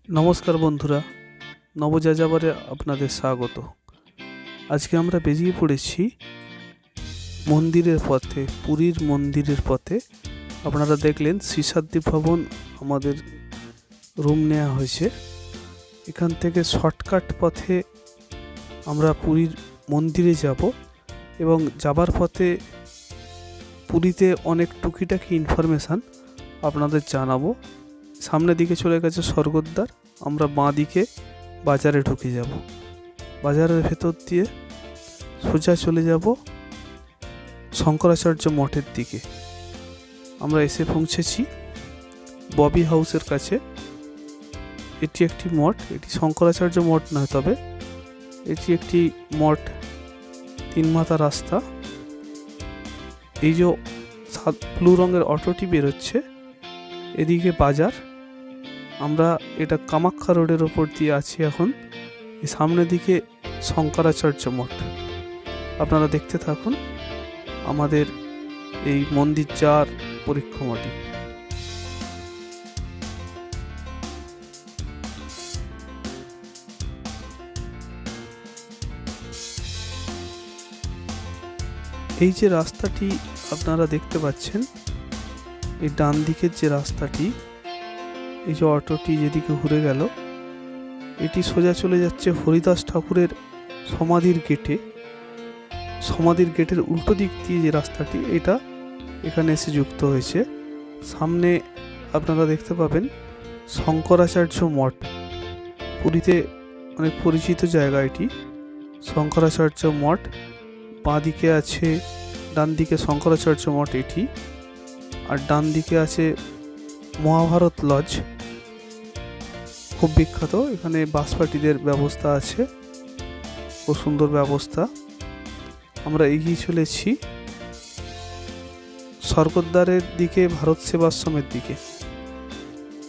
নমস্কার বন্ধুরা, নবযাযাবরে আপনাদের স্বাগত। আজকে আমরা বেরিয়ে পড়েছি মন্দিরের পথে, পুরীর মন্দিরের পথে। আপনারা দেখলেন শীর্ষাদ্রি ভবন আমাদের রুম নেওয়া হয়েছে। এখান থেকে শর্টকাট পথে আমরা পুরীর মন্দিরে যাব এবং যাবার পথে পুরীতে অনেক টুকিটাকি ইনফরমেশান আপনাদের জানাবো। সামনের দিকে চলে গেছে স্বর্গদ্বার, আমরা বাঁ দিকে বাজারে ঢুকে যাব। বাজারের ভেতর দিয়ে সোজা চলে যাব শঙ্করাচার্য মঠের দিকে। আমরা এসে পৌঁছেছি ববি হাউসের কাছে। এটি একটি মঠ, এটি শঙ্করাচার্য মঠ নয়, তবে এটি একটি মঠ, তিন মাথা রাস্তা। এই যে ব্লু রঙের অটোটি বেরোচ্ছে, এদিকে বাজার। আমরা এটা কামাখ্যা রোডের ওপর দিয়ে আছি এখন। এই সামনের দিকে শঙ্করাচার্য মঠ। আপনারা দেখতে থাকুন আমাদের এই মন্দির যাওয়ার পরিক্রমাটি। এই যে রাস্তাটি আপনারা দেখতে পাচ্ছেন, এই ডান দিকের যে রাস্তাটি, এই যে অটোটি যেদিকে ঘুরে গেল, এটি সোজা চলে যাচ্ছে হরিদাস ঠাকুরের সমাধির গেটে। সমাধির গেটের উল্টো দিক দিয়ে যে রাস্তাটি, এটা এখানে এসে যুক্ত হয়েছে। সামনে আপনারা দেখতে পাবেন শঙ্করাচার্য মঠ। পুরীতে অনেক পরিচিত জায়গা এটি, শঙ্করাচার্য মঠ। বাঁ দিকে আছে, ডান দিকে শঙ্করাচার্য মঠ এটি, আর ডান দিকে আছে মহাভারত লজ, খুব বিখ্যাত। এখানে বাস পার্টিদের ব্যবস্থা আছে, খুব সুন্দর ব্যবস্থা। আমরা এগিয়ে চলেছি স্বর্গদ্বারের দিকে, ভারত সেবাশ্রমের দিকে।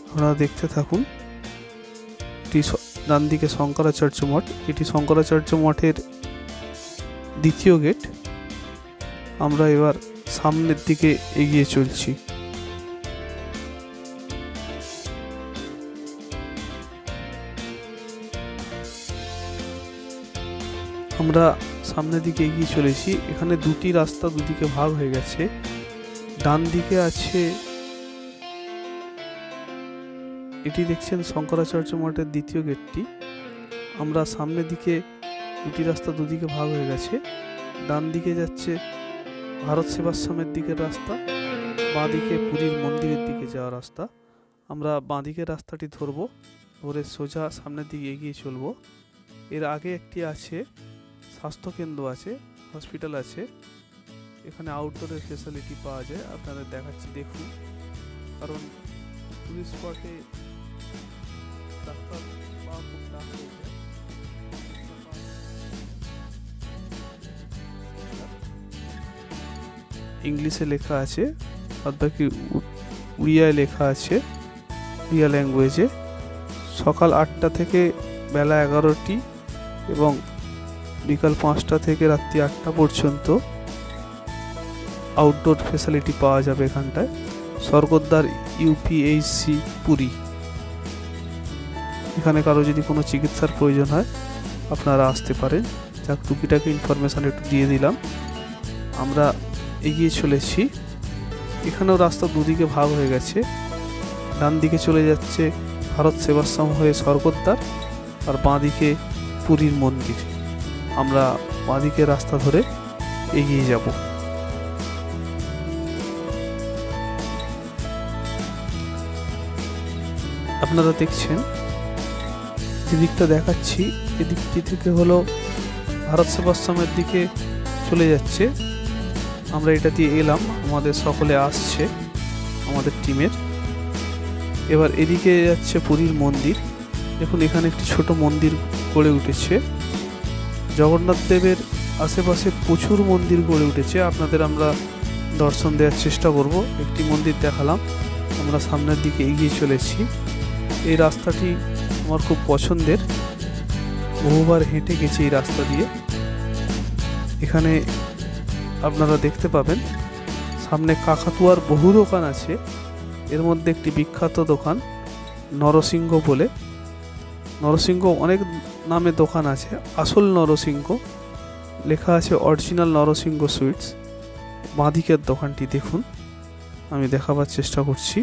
আপনারা দেখতে থাকুন। এটি ডান দিকে শঙ্করাচার্য মঠ, এটি শঙ্করাচার্য মঠের দ্বিতীয় গেট। আমরা এবার সামনের দিকে এগিয়ে চলছি। আমরা সামনের দিকে এগিয়ে চলেছি। এখানে দুটি রাস্তা দুদিকে ভাগ হয়ে গেছে। ডান দিকে আছে, এটি দেখছেন শঙ্করাচার্য মঠের দ্বিতীয় গেটটি। আমরা সামনের দিকে দুটি রাস্তা দুদিকে ভাগ হয়ে গেছে। ডান দিকে যাচ্ছে ভারত সেবাশ্রমের দিকের রাস্তা, বাঁ দিকে পুরীর মন্দিরের দিকে যাওয়ার রাস্তা। আমরা বাঁ দিকের রাস্তাটি ধরবো, ধরে সোজা সামনের দিকে এগিয়ে চলবো। এর আগে একটি আছে স্বাস্থ্যকেন্দ্র আছে, হসপিটাল আছে। এখানে আউটডোরের ফেসিলিটি পাওয়া যায়, আপনাদের দেখাচ্ছি দেখুন। কারণ টুরিস্ট স্পটে রাস্তা পাওয়া খুব টাফ হয়ে যায়। ইংলিশে লেখা আছে, আর বাকি উড়িয়ায় লেখা আছে, উড়িয়া ল্যাঙ্গুয়েজে। সকাল 8টা থেকে বেলা 11টি এবং বিকাল 5টা থেকে রাত্রি 8টা পর্যন্ত আউটডোর ফেসিলিটি পাওয়া যাবে এখানটায়। স্বর্গদ্বার ইউপিএইচসি পুরী। এখানে কারো যদি কোনো চিকিৎসার প্রয়োজন হয় আপনারা আসতে পারেন। যাক, টুকিটাকি ইনফরমেশান একটু দিয়ে দিলাম। আমরা এগিয়ে চলেছি। এখানেও রাস্তা দুদিকে ভাগ হয়ে গেছে। ডান দিকে চলে যাচ্ছে ভারত সেবাশ্রম হয়ে স্বর্গদ্বার, আর বাঁ দিকে পুরীর মন্দির। আমরা বাঁ দিকে রাস্তা ধরে এগিয়ে যাব। আপনারা দেখছেন যেদিকটা দেখাচ্ছি, এদিকটি থেকে হলো ভারত সেবাশ্রমের দিকে চলে যাচ্ছে। আমরা এটা দিয়ে এলাম, আমাদের সকলে আসছে আমাদের টিমের। এবার এদিকে যাচ্ছে পুরীর মন্দির। দেখুন, এখানে একটি ছোট মন্দির গড়ে উঠেছে। জগন্নাথ দেবের আশেপাশে প্রচুর মন্দির গড়ে উঠেছে। আপনাদের আমরা দর্শন দেওয়ার চেষ্টা করব। একটি মন্দির দেখালাম, আমরা সামনের দিকে এগিয়ে চলেছি। এই রাস্তাটি আমার খুব পছন্দের, বহুবার হেঁটে গেছি এই রাস্তা দিয়ে। এখানে আপনারা দেখতে পাবেন সামনে কাকাতুয়ার বহু দোকান আছে। এর মধ্যে একটি বিখ্যাত দোকান নরসিংহ বলে, নরসিংহ অনেক নামে দোকান আছে, আসল নরসিংহ লেখা আছে, অরিজিনাল নরসিংহ সুইটস। বাঁদিকের দোকানটি দেখুন, আমি দেখাবার চেষ্টা করছি।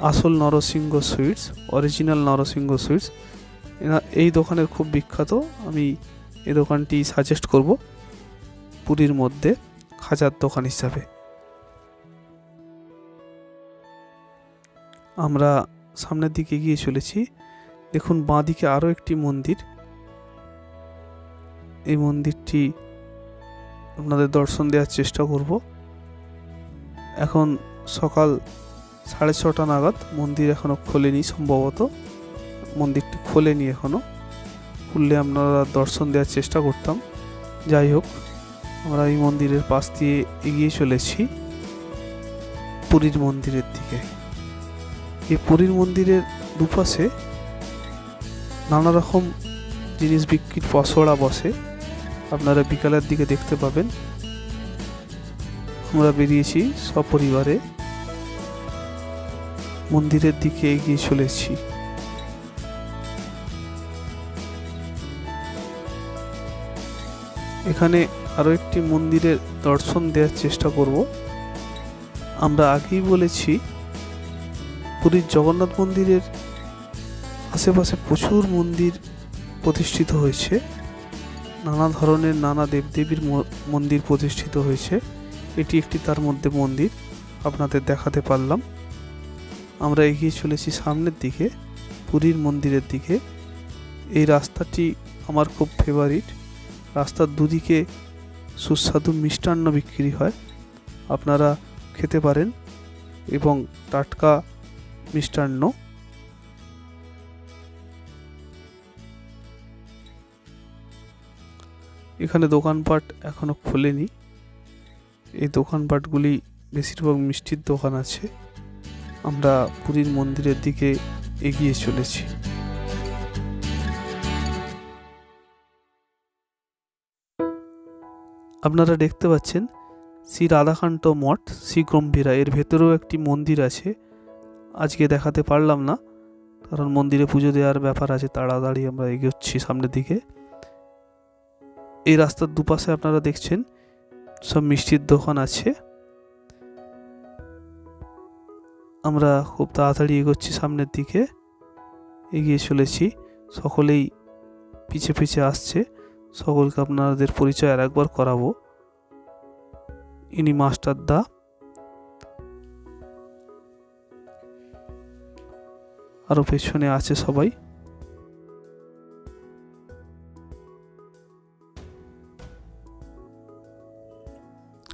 আসল Narasimha sweets, original Narasimha sweets, এই দোকানের খুব বিখ্যাত। আমি এই দোকানটি সাজেস্ট করব পুরীর মধ্যে খাজার দোকান হিসাবে। আমরা সামনের দিকে এগিয়ে চলেছি। দেখুন বাঁদিকে আরও একটি মন্দির। এই মন্দিরটি আপনাদের দর্শন দেওয়ার চেষ্টা করব। এখন সকাল 6:30 নাগাদ, মন্দির এখনও খোলেনি, সম্ভবত মন্দিরটি খোলেনি এখনও। খুললে আপনারা দর্শন দেওয়ার চেষ্টা করতাম। যাই হোক, আমরা এই মন্দিরের পাশ দিয়ে এগিয়ে চলেছি পুরীর মন্দিরের দিকে। এই পুরীর মন্দিরের দুপাশে নানা রকম জিনিস বিক্রির পসরা বসে, আপনারা বিকালের দিকে দেখতে পাবেন। আমরা বেরিয়েছি সপরিবারে মন্দিরের দিকে এগিয়ে চলেছি। এখানে আরও একটি মন্দিরের দর্শন দেওয়ার চেষ্টা করব। আমরা আগেই বলেছি পুরীর জগন্নাথ মন্দিরের আশেপাশে প্রচুর মন্দির প্রতিষ্ঠিত হয়েছে, নানা ধরনের নানা দেবদেবীর মন্দির প্রতিষ্ঠিত হয়েছে। এটি একটি তার মধ্যে মন্দির আপনাদের দেখাতে পারলাম। আমরা এগিয়ে চলেছি সামনের দিকে, পুরীর মন্দিরের দিকে। এই রাস্তাটি আমার খুব ফেভারিট। রাস্তার দুদিকে সুস্বাদু মিষ্টান্ন বিক্রি হয়, আপনারা খেতে পারেন, এবং টাটকা মিষ্টান্ন। এখানে দোকানপাট এখনো খোলেনি। এই দোকানপাটগুলি বেশিরভাগ মিষ্টির দোকান আছে। আমরা পুরীর মন্দিরের দিকে এগিয়ে চলেছি। আপনারা দেখতে পাচ্ছেন শ্রী রাধাকান্ত মঠ, শ্রী গম্ভীরা। এর ভেতরেও একটি মন্দির আছে, আজকে দেখাতে পারলাম না কারণ মন্দিরে পুজো দেওয়ার ব্যাপার আছে। তাড়াতাড়ি আমরা এগোচ্ছি সামনের দিকে। এই রাস্তার দুপাশে আপনারা দেখছেন সব মিষ্টির দোকান আছে। আমরা খুব তাড়াতাড়ি এগোচ্ছি সামনের দিকে, এগিয়ে চলেছি। সকলেই পিছে পিছে আসছে। সকলকে আপনাদের পরিচয় আর একবার করাবো। ইনি মাস্টারদা। আরো পেছনে আছে সবাই।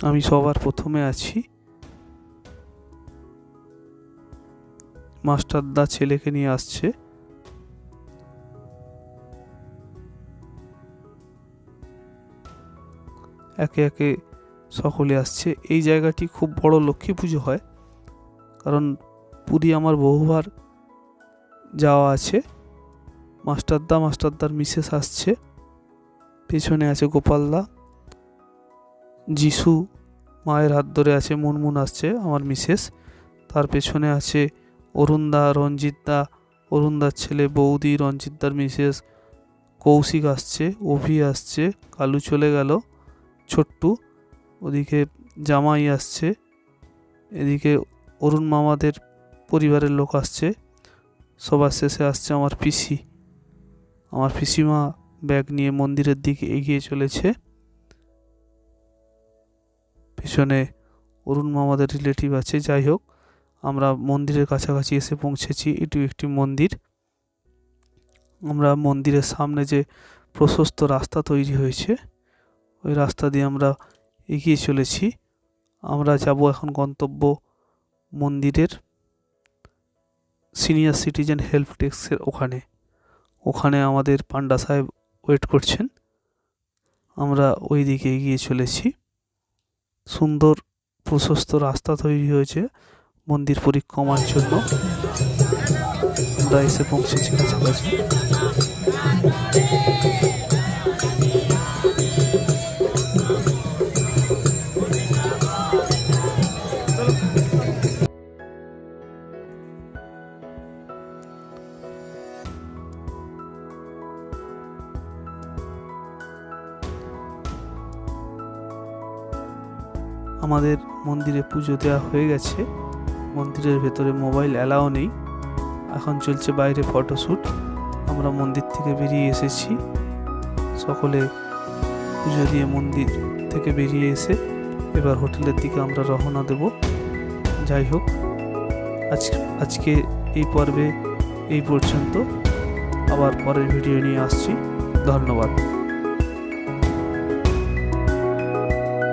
আমি সবার প্রথমে আছি। মাস্টারদা ছেলেকে নিয়ে আসছে। একে একে সকলে আসছে। এই জায়গাটি খুব বড় লক্ষ্মী পুজো হয়, কারণ পুরী আমার বহুবার যাওয়া আছে। মাস্টারদার মিসেস আসছে, পেছনে আছে গোপালদা, যিশু মায়ের হাত ধরে আছে, মুনমুন আসছে আমার মিসেস। তার পেছনে আছে অরুণদা, রঞ্জিতদা, অরুণদার ছেলে, বৌদি, রঞ্জিতদার মিসেস, কৌশিক আসছে, অভি আসছে, কালু চলে গেল, ছোট্টু, ওদিকে জামাই আসছে, এদিকে অরুণ মামাদের পরিবারের লোক আসছে। সবার শেষে আসছে আমার পিসি। আমার পিসিমা ব্যাগ নিয়ে মন্দিরের দিকে এগিয়ে চলেছে। পিছনে অরুণ মামাদের রিলেটিভ আছে। যাই হোক, আমরা মন্দিরের কাছাকাছি এসে পৌঁছেছি। এটি একটি মন্দির। আমরা মন্দিরের সামনে যে প্রশস্ত রাস্তা তৈরি হয়েছে, ওই রাস্তা দিয়ে আমরা এগিয়ে চলেছি। আমরা যাব এখন গন্তব্য মন্দিরের সিনিয়র সিটিজেন হেল্প ডেস্কের ওখানে আমাদের পান্ডা সাহেব ওয়েট করছেন। আমরা ওই দিকে এগিয়ে চলেছি। সুন্দর প্রশস্ত রাস্তা তৈরি হয়েছে মন্দির পরিক্রমার জন্য। আমরা এসে পৌঁছেছি কাছাকাছি। আমাদের মন্দিরে পুজো দেওয়া হয়ে গেছে। মন্দিরের ভেতরে মোবাইল অ্যালাও নেই। এখন চলছে বাইরে ফটোশ্যুট। আমরা মন্দির থেকে বেরিয়ে এসেছি। সকলে পুজো দিয়ে মন্দির থেকে বেরিয়ে এসে এবার হোটেলের দিকে আমরা রওনা দেব। যাই হোক, আজকে এই পর্বে এই পর্যন্ত। আবার পরের ভিডিও নিয়ে আসছি। ধন্যবাদ।